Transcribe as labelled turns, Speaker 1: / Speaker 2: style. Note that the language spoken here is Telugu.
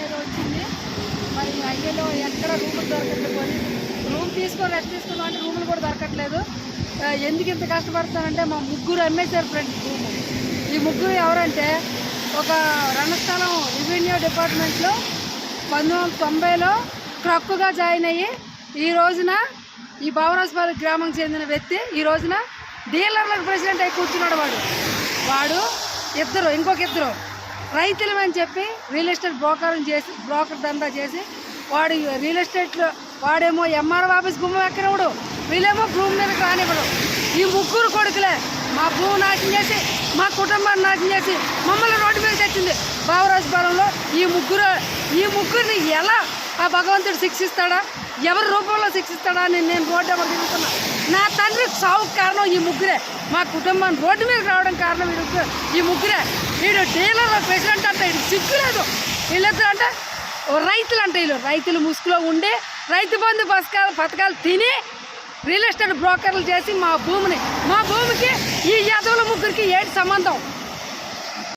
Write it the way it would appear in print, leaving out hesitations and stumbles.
Speaker 1: ఏదో వచ్చింది. మరి హైవేలో ఎక్కడ రూములు దొరకట్లేదు. రూమ్ తీసుకొని రెస్ట్ తీసుకుందాం అంటే రూములు కూడా దొరకట్లేదు. ఎందుకు ఇంత కష్టపడతానంటే మా ముగ్గురు అమ్మేశారు ఫ్రెండ్స్ రూము. ఈ ముగ్గురు ఎవరంటే ఒక రణస్థలం రెవెన్యూ డిపార్ట్మెంట్లో 1990లో క్రక్కుగా జాయిన్ అయ్యి ఈ రోజున ఈ భావరాజపల్లి గ్రామం చెందిన వ్యక్తి ఈ రోజున డీలర్లకు ప్రెసిడెంట్ అయి కూర్చున్నాడు. వాడు ఇంకొక ఇద్దరు రైతులమని చెప్పి రియల్ ఎస్టేట్ బ్రోకర్ దందా చేసి వాడు రియల్ ఎస్టేట్లో వాడేమో ఎంఆర్ఓ ఆఫీస్ గుమ్మం ఎక్కనివ్వడు, వీళ్ళేమో భూమి మీదకి రానివ్వడు. ఈ ముగ్గురు కొడుకులే మా భూమి నాశనం చేసి మా కుటుంబాన్ని నాశనం చేసి మమ్మల్ని రోడ్డు మీద తెచ్చింది భావరాజపాలెంలో. ఈ ముగ్గురిని ఎలా ఆ భగవంతుడు శిక్షిస్తాడా, ఎవరి రూపంలో శిక్షిస్తాడా అని నేను రోడ్డు ఎవరు తిరుగుతున్నా. నా తండ్రి సావుకు కారణం ఈ ముగ్గురే. మా కుటుంబాన్ని రోడ్డు మీదకి రావడం కారణం ఈ ముగ్గురే. వీడు డీలర్ ప్రెసిడెంట్ అంటే వీడికి సిగ్గులేదు. వీళ్ళిద్దరు అంటే రైతులు అంటే వీళ్ళు రైతులు ముసుగులో ఉండి రైతు బంధు పథకాలు తిని రియల్ ఎస్టేట్ బ్రోకర్లు చేసి మా భూమికి ఈ యాదవుల ముగ్గురికి ఏంటి సంబంధం?